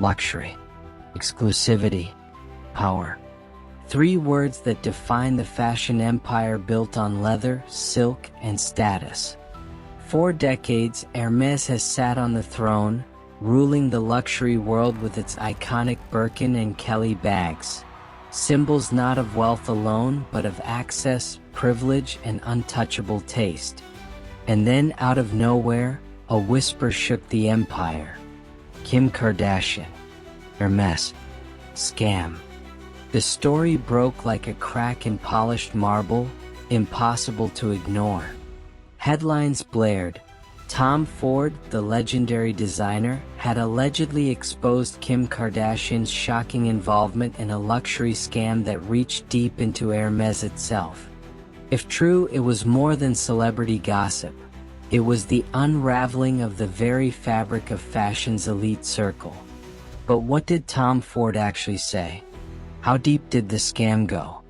luxury, exclusivity, power. Three words that define the fashion empire built on leather, silk, and status. For decades, Hermès has sat on the throne, ruling the luxury world with its iconic Birkin and Kelly bags. Symbols not of wealth alone, but of access, privilege, and untouchable taste. And then, out of nowhere, a whisper shook the empire. Kim Kardashian. Hermès. Scam. The story broke like a crack in polished marble, impossible to ignore. Headlines blared. Tom Ford, the legendary designer, had allegedly exposed Kim Kardashian's shocking involvement in a luxury scam that reached deep into Hermès itself. If true, it was more than celebrity gossip. It was the unraveling of the very fabric of fashion's elite circle. But what did Tom Ford actually say? How deep did the scam go?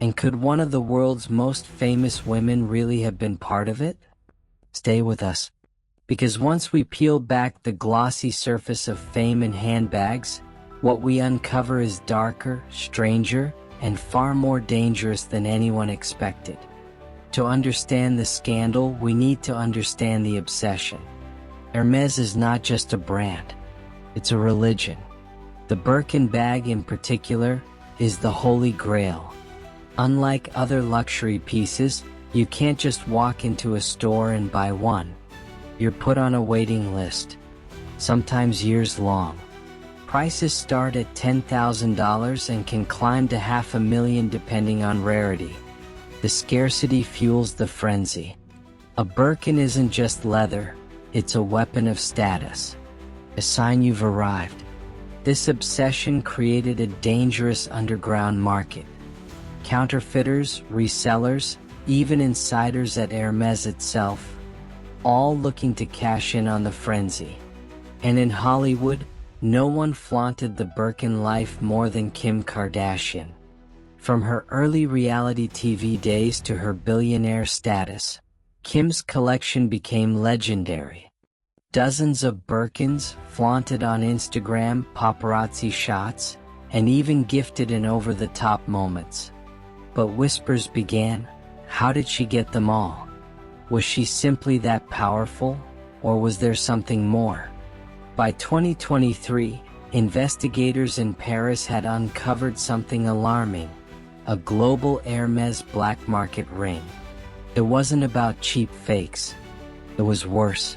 And could one of the world's most famous women really have been part of it? Stay with us, because once we peel back the glossy surface of fame and handbags, what we uncover is darker, stranger, and far more dangerous than anyone expected. To understand the scandal, we need to understand the obsession. Hermès is not just a brand, it's a religion. The Birkin bag in particular is the holy grail. Unlike other luxury pieces, you can't just walk into a store and buy one. You're put on a waiting list, sometimes years long. Prices start at $10,000 and can climb to $500,000 depending on rarity. The scarcity fuels the frenzy. A Birkin isn't just leather, it's a weapon of status, a sign you've arrived. This obsession created a dangerous underground market. Counterfeiters, resellers, even insiders at Hermès itself, all looking to cash in on the frenzy. And in Hollywood, no one flaunted the Birkin life more than Kim Kardashian. From her early reality TV days to her billionaire status, Kim's collection became legendary. Dozens of Birkins flaunted on Instagram, paparazzi shots, and even gifted in over-the-top moments. But whispers began. How did she get them all? Was she simply that powerful, or was there something more? By 2023, investigators in Paris had uncovered something alarming: a global Hermès black market ring. It wasn't about cheap fakes. It was worse.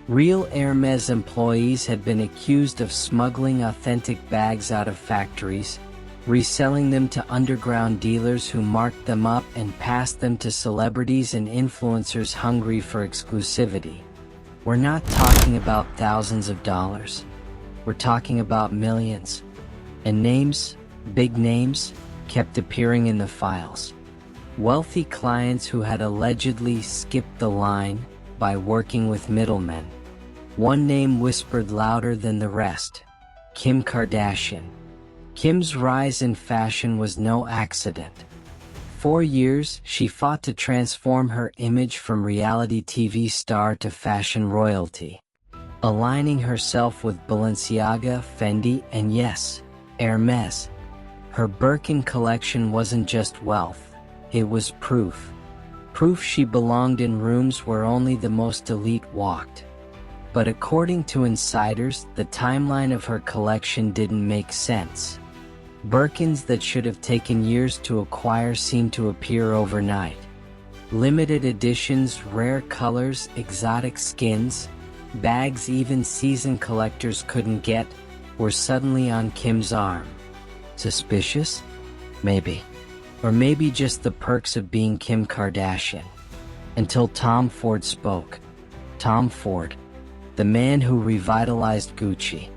Real Hermès employees had been accused of smuggling authentic bags out of factories, reselling them to underground dealers who marked them up and passed them to celebrities and influencers hungry for exclusivity. We're not talking about thousands of dollars. We're talking about millions. And names, big names, kept appearing in the files. Wealthy clients who had allegedly skipped the line by working with middlemen. One name whispered louder than the rest: Kim Kardashian. Kim's rise in fashion was no accident. For years, she fought to transform her image from reality TV star to fashion royalty, aligning herself with Balenciaga, Fendi, and yes, Hermès. Her Birkin collection wasn't just wealth, it was proof. Proof she belonged in rooms where only the most elite walked. But according to insiders, the timeline of her collection didn't make sense. Birkins that should have taken years to acquire seemed to appear overnight. Limited editions, rare colors, exotic skins, bags even seasoned collectors couldn't get, were suddenly on Kim's arm. Suspicious? Maybe. Or maybe just the perks of being Kim Kardashian. Until Tom Ford spoke. Tom Ford, the man who revitalized Gucci,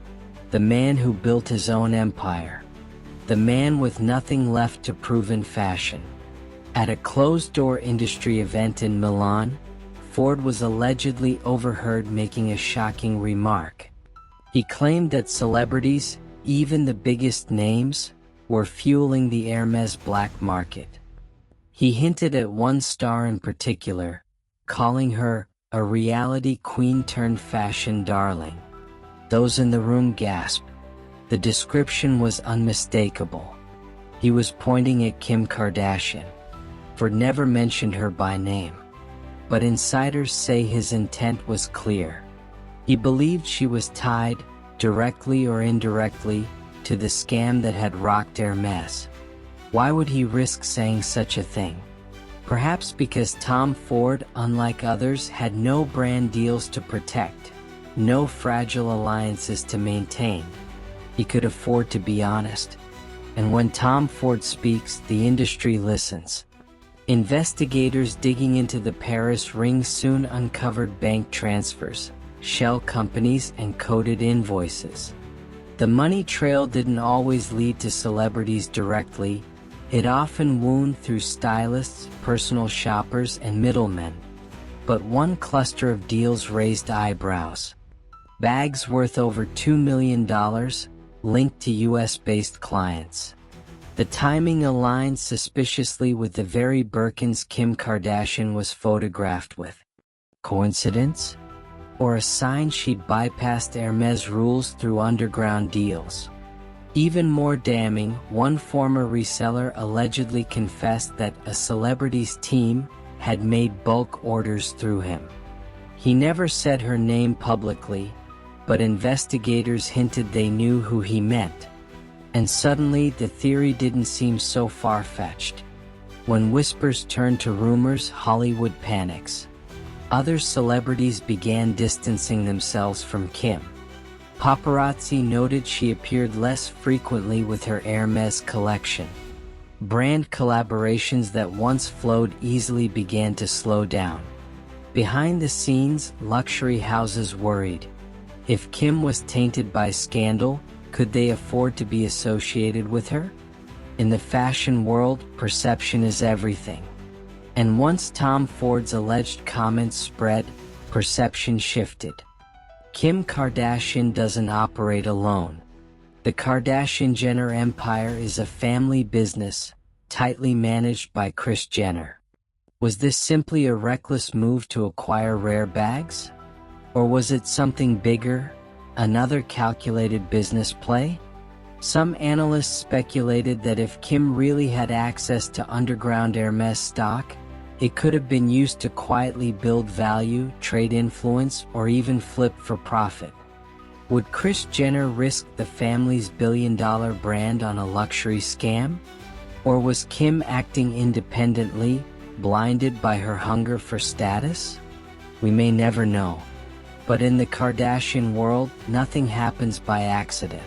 the man who built his own empire, the man with nothing left to prove in fashion. At a closed-door industry event in Milan, Ford was allegedly overheard making a shocking remark. He claimed that celebrities, even the biggest names, were fueling the Hermès black market. He hinted at one star in particular, calling her a reality queen turned fashion darling. Those in the room gasped. The description was unmistakable. He was pointing at Kim Kardashian. Ford never mentioned her by name. But insiders say his intent was clear. He believed she was tied, directly or indirectly, to the scam that had rocked Hermès. Why would he risk saying such a thing? Perhaps because Tom Ford, unlike others, had no brand deals to protect, no fragile alliances to maintain. He could afford to be honest. And when Tom Ford speaks, the industry listens. Investigators digging into the Paris ring soon uncovered bank transfers, shell companies, and coded invoices. The money trail didn't always lead to celebrities directly. It often wound through stylists, personal shoppers, and middlemen. But one cluster of deals raised eyebrows. Bags worth over $2 million, linked to US-based clients. The timing aligned suspiciously with the very Birkins Kim Kardashian was photographed with. Coincidence? Or a sign she'd bypassed Hermès rules through underground deals? Even more damning, one former reseller allegedly confessed that a celebrity's team had made bulk orders through him. He never said her name publicly, but investigators hinted they knew who he meant. And suddenly the theory didn't seem so far-fetched. When whispers turned to rumors, Hollywood panics. Other celebrities began distancing themselves from Kim. Paparazzi noted she appeared less frequently with her Hermès collection. Brand collaborations that once flowed easily began to slow down. Behind the scenes, luxury houses worried. If Kim was tainted by scandal, could they afford to be associated with her? In the fashion world, perception is everything. And once Tom Ford's alleged comments spread, perception shifted. Kim Kardashian doesn't operate alone. The Kardashian-Jenner empire is a family business, tightly managed by Kris Jenner. Was this simply a reckless move to acquire rare bags? Or was it something bigger? Another calculated business play? Some analysts speculated that if Kim really had access to underground Hermès stock, it could have been used to quietly build value, trade influence, or even flip for profit. Would Kris Jenner risk the family's billion-dollar brand on a luxury scam? Or was Kim acting independently, blinded by her hunger for status? We may never know. But in the Kardashian world, nothing happens by accident.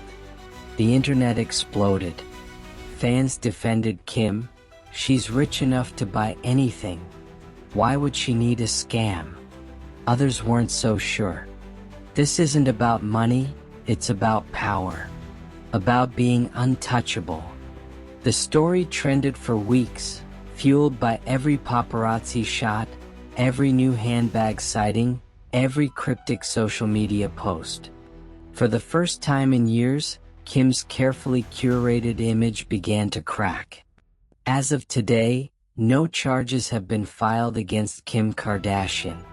The internet exploded. Fans defended Kim. She's rich enough to buy anything. Why would she need a scam? Others weren't so sure. This isn't about money, it's about power. About being untouchable. The story trended for weeks, fueled by every paparazzi shot, every new handbag sighting, every cryptic social media post. For the first time in years, Kim's carefully curated image began to crack. As of today, no charges have been filed against Kim Kardashian.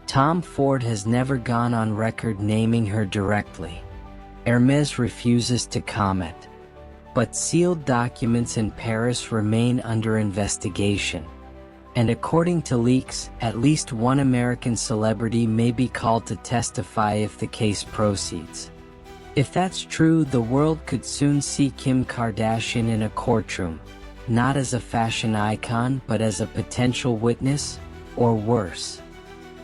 Tom Ford has never gone on record naming her directly. Hermès refuses to comment. But sealed documents in Paris remain under investigation. And according to leaks, at least one American celebrity may be called to testify if the case proceeds. If that's true, the world could soon see Kim Kardashian in a courtroom, not as a fashion icon but as a potential witness, or worse.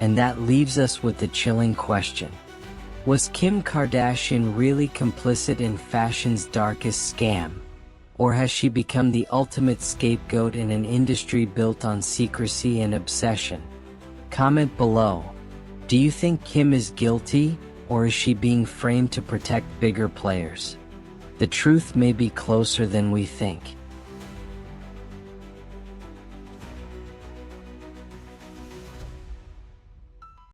And that leaves us with the chilling question. Was Kim Kardashian really complicit in fashion's darkest scam? Or has she become the ultimate scapegoat in an industry built on secrecy and obsession? Comment below. Do you think Kim is guilty, or is she being framed to protect bigger players? The truth may be closer than we think.